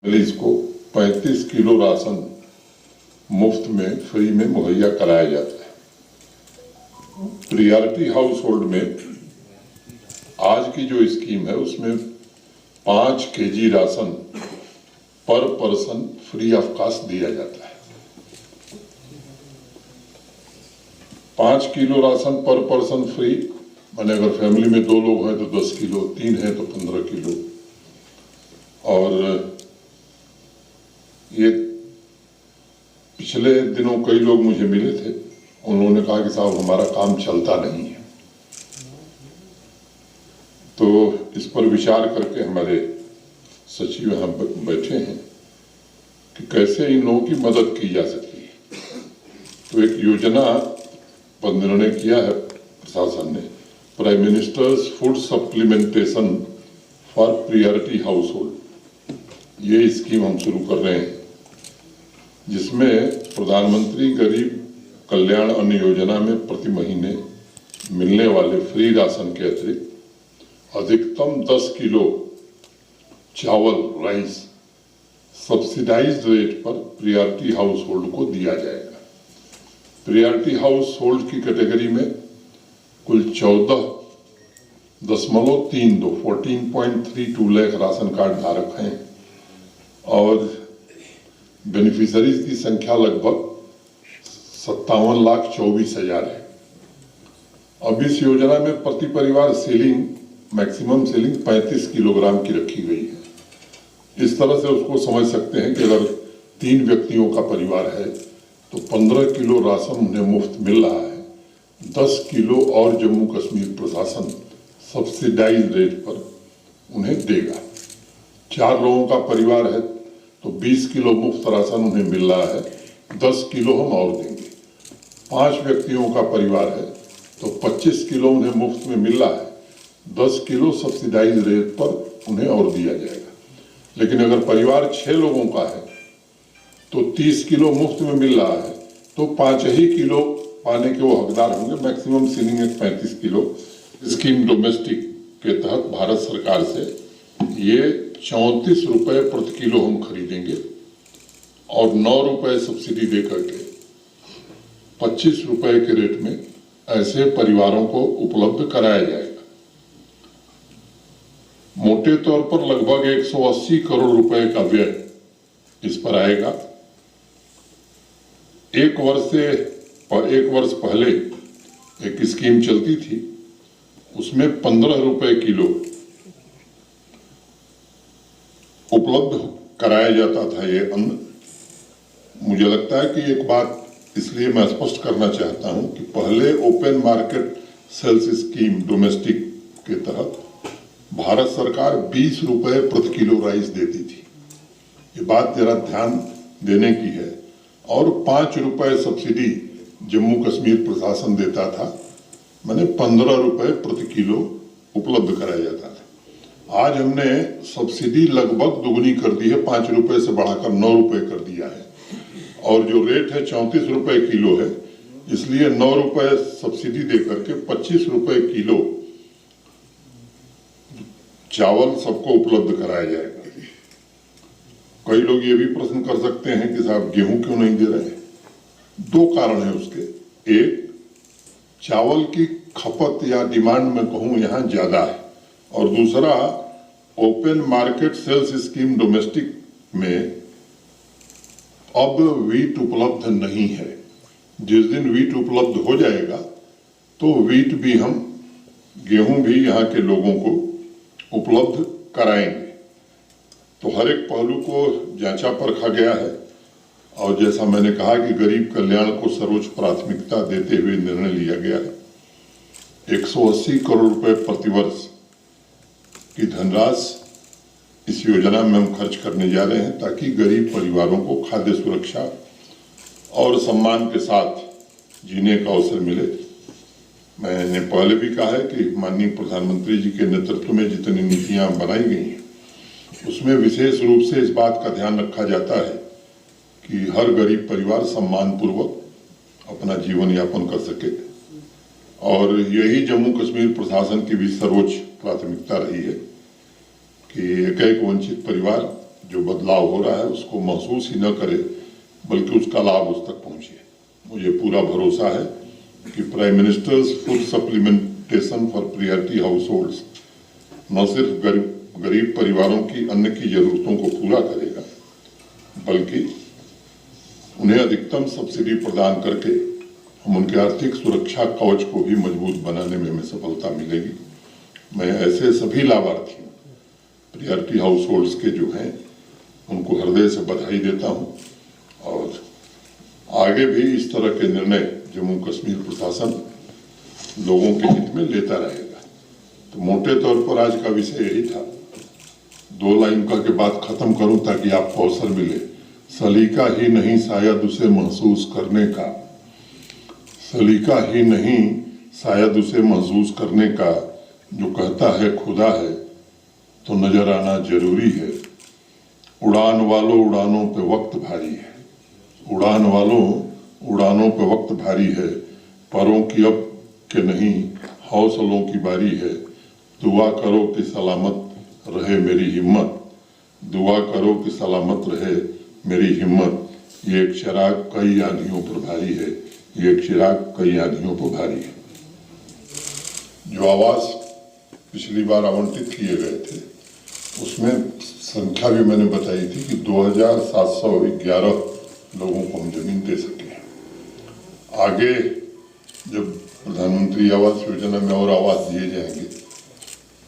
मरीज को 35 kilo ration मुफ्त में फ्री में मुहैया कराया जाता है। प्रियॉरिटी हाउस होल्ड में आज की जो स्कीम है उसमें 5 केजी राशन पर पर्सन फ्री ऑफ कॉस्ट दिया जाता है। 5 किलो राशन पर पर्सन फ्री, माने अगर फैमिली में 2 लोग हैं तो 10 किलो, 3 हैं तो 15 किलो। और ये पिछले दिनों कई लोग मुझे मिले थे, उन्होंने कहा कि साहब हमारा काम चलता नहीं है। तो इस पर विचार करके हमारे सचिव यहाँ बैठे हैं कि कैसे इन लोगों की मदद की जा सकती है। तो एक योजना पर निर्णय किया है प्रशासन ने, prime ministers food supplementation for priority house hold, ये स्कीम हम शुरू कर रहे हैं, जिसमें प्रधानमंत्री गरीब कल्याण अन्न योजना में प्रति महीने मिलने वाले फ्री राशन के अतिरिक्त अधिकतम 10 किलो चावल राइस सब्सिडाइज्ड रेट पर प्रियॉरिटी हाउस होल्ड को दिया जाएगा। प्रियॉरिटी हाउस होल्ड की कैटेगरी में कुल 14.32 लाख राशन कार्ड धारक हैं और बेनिफिशरीज की संख्या लगभग 57,24,000 है। अब इस योजना में प्रति परिवार मैक्सिमम सीलिंग 35 किलोग्राम की रखी गई है। इस तरह से उसको समझ सकते हैं कि अगर 3 व्यक्तियों का परिवार है तो 15 किलो राशन उन्हें मुफ्त मिल रहा है। 10 किलो और जम्मू कश्मीर प्रशासन सब्सिडाइज रेट पर उन्हें देगा। 4 लोगों का परिवार है तो 20 किलो मुफ्त राशन उन्हें मिल रहा है, 10 किलो हम और देंगे। 5 व्यक्तियों का परिवार है तो 25 किलो उन्हें मुफ्त में मिल रहा है, 10 किलो सब्सिडाइज रेट पर उन्हें और दिया जाएगा। लेकिन अगर परिवार 6 लोगों का है तो 30 किलो मुफ्त में मिल रहा है, तो 5 ही किलो पाने के वो हकदार होंगे। मैक्सिमम सीलिंग है 35 किलो। स्कीम डोमेस्टिक के तहत भारत सरकार से ये 34 रुपए प्रति किलो हम खरीदेंगे और 9 रुपए सब्सिडी दे करके 25 रुपए के रेट में ऐसे परिवारों को उपलब्ध कराया जाएगा। मोटे तौर पर लगभग 180 करोड़ रुपए का व्यय इस पर आएगा। एक वर्ष पहले एक स्कीम चलती थी, उसमें 15 रुपए किलो उपलब्ध कराया जाता था ये अन्न। मुझे लगता है कि एक बात इसलिए मैं स्पष्ट करना चाहता हूं कि पहले open market sales scheme domestic के तहत भारत सरकार 20 रुपए प्रति किलो राइस देती थी। ये बात जरा ध्यान देने की है। और 5 रुपए सब्सिडी जम्मू कश्मीर प्रशासन देता था, माने 15 रुपए प्रति किलो उपलब्ध कराया जाता था। आज हमने सब्सिडी लगभग दुगनी कर दी है, 5 रुपए से बढ़ाकर 9 रुपए कर दिया है और जो रेट है 34 रुपए किलो है, इसलिए 9 रुपए सब्सिडी देकर के 25 रुपए किलो चावल सबको उपलब्ध कराया जाएगा। कई लोग ये भी प्रश्न कर सकते हैं कि साहब गेहूं क्यों नहीं दे रहे हैं। 2 कारण है उसके। एक, चावल की खपत या डिमांड में कहूं यहाँ ज्यादा है, और दूसरा open market sales scheme domestic में अब वीट उपलब्ध नहीं है। जिस दिन वीट उपलब्ध हो जाएगा तो वीट भी हम, गेहूं भी यहाँ के लोगों को उपलब्ध कराएंगे। तो हर एक पहलू को जांचा परखा गया है और जैसा मैंने कहा कि गरीब कल्याण को सर्वोच्च प्राथमिकता देते हुए निर्णय लिया गया है। 180 करोड़ रुपए प्रतिवर्ष की धनराशि इस योजना में हम खर्च करने जा रहे हैं ताकि गरीब परिवारों को खाद्य सुरक्षा और सम्मान के साथ जीने का अवसर मिले। मैंने पहले भी कहा है कि माननीय प्रधानमंत्री जी के नेतृत्व में जितनी नीतियां बनाई गई हैं उसमें विशेष रूप से इस बात का ध्यान रखा जाता है कि हर गरीब परिवार सम्मान पूर्वक अपना जीवन यापन कर सके। और यही जम्मू कश्मीर प्रशासन की भी सर्वोच्च प्राथमिकता रही है कि एक वंचित परिवार जो बदलाव हो रहा है उसको महसूस ही न करे बल्कि उसका लाभ उस तक पहुंचे। मुझे पूरा भरोसा है कि prime ministers food supplementation for priority house holds न सिर्फ गरीब परिवारों की अन्न की जरूरतों को पूरा करेगा बल्कि उन्हें अधिकतम सब्सिडी प्रदान करके हम उनके आर्थिक सुरक्षा कवच को भी मजबूत बनाने में हमें सफलता मिलेगी। मैं ऐसे सभी लाभार्थियों प्रायोरिटी हाउस होल्ड्स के जो हैं उनको हृदय से बधाई देता हूं और आगे भी इस तरह के निर्णय जम्मू कश्मीर प्रशासन लोगों के हित में लेता रहेगा। तो मोटे तौर पर आज का विषय यही था। 2 लाइन का के बाद खत्म करूं ताकि आपको अवसर मिले। सलीका ही नहीं शायद उसे महसूस करने का, सलीका ही नहीं शायद उसे महसूस करने का, जो कहता है खुदा है तो नजर आना जरूरी है। उड़ान वालों उड़ानों पे वक्त भारी है, उड़ान वालों उड़ानों पे वक्त भारी है, परों की अब के नहीं हौसलों की बारी है। दुआ करो कि सलामत रहे मेरी हिम्मत, दुआ करो कि सलामत रहे मेरी हिम्मत। ये एक चिराग कई आंधियों पर भारी है, ये एक चिराग कई आंधियों पर भारी है। जो आवास पिछली बार आवंटित किए गए थे उसमें संख्या भी मैंने बताई थी कि 2711 लोगों को हम जमीन दे सके। आगे जब प्रधानमंत्री आवास योजना में और आवास दिए जाएंगे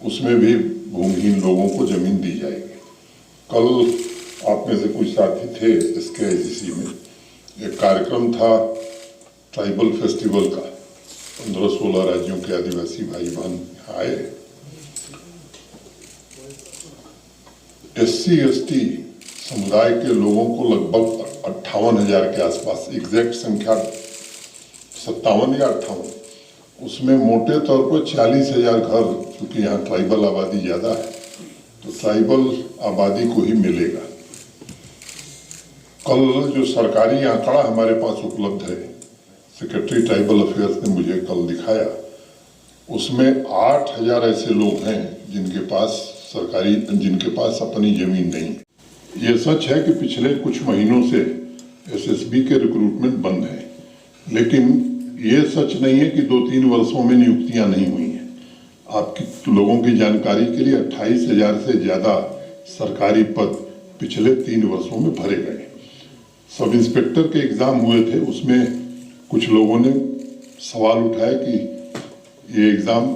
उसमें भी भूमिहीन लोगों को जमीन दी जाएगी। कल आप में से कुछ साथी थे SKICC में, एक कार्यक्रम था ट्राइबल फेस्टिवल का। 15-16 राज्यों के आदिवासी भाई बहन आए। SC/ST समुदाय के लोगों को लगभग 58,000 के आसपास, एग्जैक्ट संख्या 57 या 58, उसमें मोटे तौर पर 40,000 घर, क्योंकि यहाँ ट्राइबल आबादी ज़्यादा है तो ट्राइबल आबादी को ही मिलेगा। कल जो सरकारी आंकड़ा हमारे पास उपलब्ध है, सेक्रेटरी ट्राइबल अफेयर्स ने मुझे कल दिखाया, उसमें 8,000 ऐसे लोग हैं जिनके पास अपनी जमीन नहीं। ये सच है कि पिछले कुछ महीनों से SSB के रिक्रूटमेंट बंद है, लेकिन ये सच नहीं है कि 2-3 वर्षों में नियुक्तियां नहीं हुई हैं। आपकी लोगों की जानकारी के लिए 28,000 से ज्यादा सरकारी पद पिछले 3 वर्षों में भरे गए। सब इंस्पेक्टर के एग्जाम हुए थे, उसमें कुछ लोगों ने सवाल उठाया कि ये एग्जाम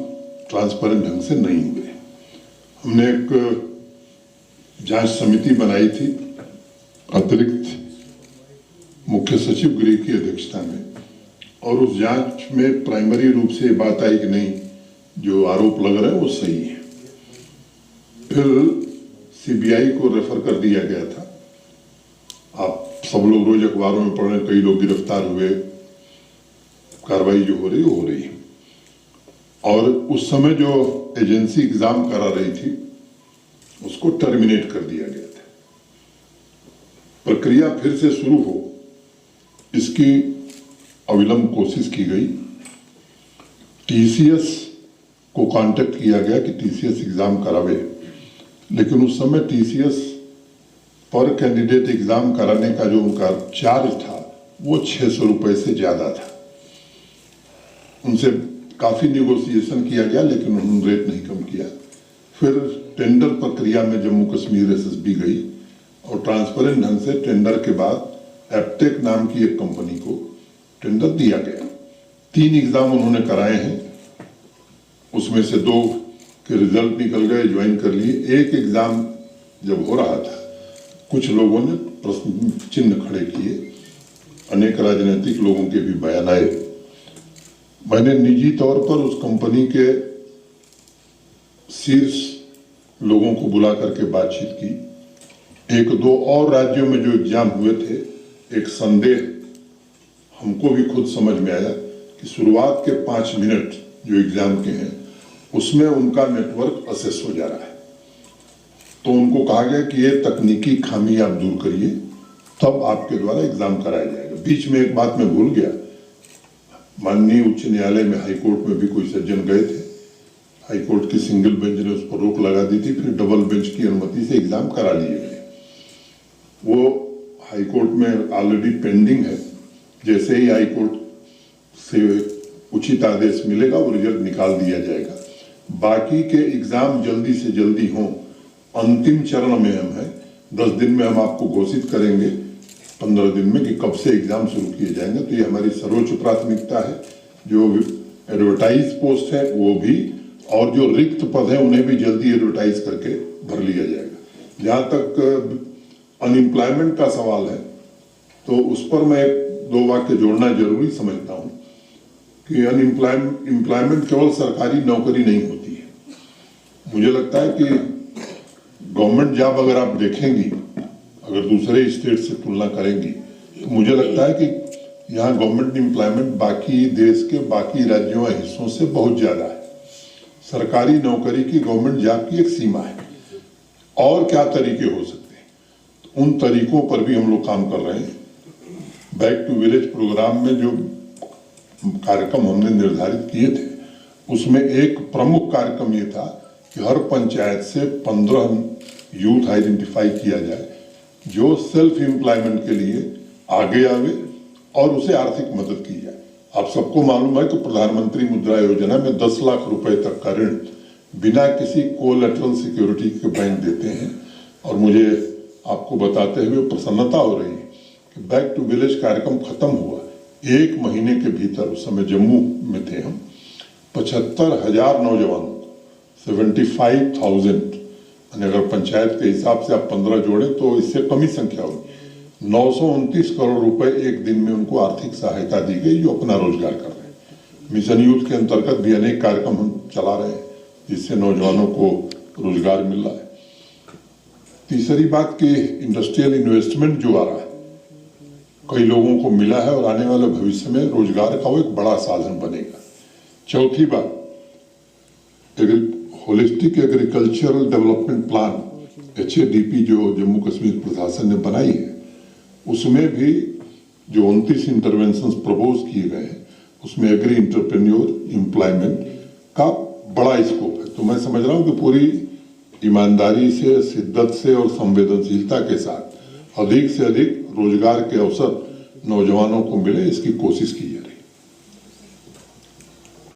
ट्रांसपेरेंट ढंग से नहीं हुए। हमने एक जांच समिति बनाई थी अतिरिक्त मुख्य सचिव गृह की अध्यक्षता में, और उस जांच में प्राइमरी रूप से बात आई कि नहीं, जो आरोप लग रहा है वो सही है। फिर CBI को रेफर कर दिया गया था। आप सब लोग रोज अखबारों में पढ़ रहे हैं, कई लोग गिरफ्तार हुए, कार्रवाई जो हो रही है। और उस समय जो एजेंसी एग्जाम करा रही थी उसको टर्मिनेट कर दिया गया था। प्रक्रिया फिर से शुरू हो इसकी अविलंब कोशिश की गई। TCS को कांटेक्ट किया गया कि TCS एग्जाम करावे, लेकिन उस समय TCS पर कैंडिडेट एग्जाम कराने का जो उनका चार्ज था वो 600 रुपए से ज्यादा था। उनसे काफी निगोशिएशन किया गया लेकिन उन्होंने रेट नहीं कम किया। फिर टेंडर प्रक्रिया में जम्मू कश्मीर SSB गई और ट्रांसपेरेंट ढंग से टेंडर के बाद एप्टेक नाम की एक कंपनी को टेंडर दिया गया। 3 एग्जाम उन्होंने कराए हैं, उसमें से 2 के रिजल्ट निकल गए, ज्वाइन कर लिए। एक एग्जाम जब हो रहा था कुछ लोगों ने प्रश्न चिन्ह खड़े किए, अनेक राजनीतिक लोगों के भी बयान आए। मैंने निजी तौर पर उस कंपनी के शीर्ष लोगों को बुला करके बातचीत की। 1-2 और राज्यों में जो एग्जाम हुए थे, एक संदेह हमको भी खुद समझ में आया कि शुरुआत के 5 मिनट जो एग्जाम के हैं उसमें उनका नेटवर्क असेस हो जा रहा है। तो उनको कहा गया कि ये तकनीकी खामी आप दूर करिए, तब आपके द्वारा एग्जाम कराया जाएगा। बीच में एक बात मैं भूल गया, माननीय उच्च न्यायालय में, हाईकोर्ट में भी कोई सज्जन गए थे। हाईकोर्ट की सिंगल बेंच ने उस पर रोक लगा दी थी, फिर डबल बेंच की अनुमति से एग्जाम करा लिए गए। वो हाई कोर्ट में ऑलरेडी पेंडिंग है। जैसे ही हाई कोर्ट से उचित आदेश मिलेगा वो रिजल्ट निकाल दिया जाएगा। बाकी के एग्जाम जल्दी से जल्दी हों, अंतिम चरण में हम हैं। 10 दिन में हम आपको घोषित करेंगे, 15 दिन में, कि कब से एग्जाम शुरू किए जाएंगे। तो ये हमारी सर्वोच्च प्राथमिकता है। जो एडवर्टाइज पोस्ट है वो भी, और जो रिक्त पद है उन्हें भी जल्दी एडवर्टाइज करके भर लिया जाएगा। जहाँ तक अनएम्प्लॉयमेंट का सवाल है तो उस पर मैं 2 वाक्य जोड़ना जरूरी समझता हूँ कि एम्प्लॉयमेंट केवल सरकारी नौकरी नहीं होती है। मुझे लगता है कि गवर्नमेंट जॉब अगर आप देखेंगी, अगर दूसरे स्टेट से तुलना करेंगी, तो मुझे लगता है कि यहाँ गवर्नमेंट एम्प्लॉयमेंट बाकी देश के बाकी राज्यों और हिस्सों से बहुत ज़्यादा है। सरकारी नौकरी की, गवर्नमेंट जॉब की एक सीमा है। और क्या तरीके हो सकते हैं, तो उन तरीकों पर भी हम लोग काम कर रहे हैं। बैक टू विलेज प्रोग्राम में जो कार्यक्रम हमने निर्धारित किए थे, उसमें एक प्रमुख कार्यक्रम ये था कि हर पंचायत से 15 यूथ आइडेंटिफाई किया जाए जो सेल्फ एम्प्लॉयमेंट के लिए आगे आवे और उसे आर्थिक मदद की जाए। आप सबको मालूम है कि प्रधानमंत्री मुद्रा योजना में 10 लाख रुपए तक का ऋण बिना किसी कोलैटरल सिक्योरिटी के बैंक देते हैं। और मुझे आपको बताते हुए प्रसन्नता हो रही है कि बैक टू विलेज कार्यक्रम खत्म हुआ 1 महीने के भीतर, उस समय जम्मू में थे हम, 75,000 नौजवानों को, 75,000, अगर पंचायत के हिसाब से आप 15 जोड़ें तो इससे कम ही संख्या होगी। 929 करोड़ रुपए एक दिन में उनको आर्थिक सहायता दी गई, जो अपना रोजगार कर रहे हैं। मिशन यूथ के अंतर्गत भी अनेक कार्यक्रम हम चला रहे हैं जिससे नौजवानों को रोजगार मिल रहा है। तीसरी बात कि इंडस्ट्रियल इन्वेस्टमेंट जो आ रहा है, कई लोगों को मिला है और आने वाले भविष्य में रोजगार का वो एक बड़ा साधन बनेगा। चौथी बात, holistic agricultural development plan HADP जो जम्मू कश्मीर प्रशासन ने बनाई है, उसमें भी जो 29 इंटरवेंशंस प्रपोज किए गए हैं, उसमें एग्री इंटरप्रेन्योर एम्प्लॉयमेंट का बड़ा स्कोप है। तो मैं समझ रहा हूँ कि पूरी ईमानदारी से, शिद्दत से और संवेदनशीलता के साथ अधिक से अधिक रोजगार के अवसर नौजवानों को मिले, इसकी कोशिश की जाए।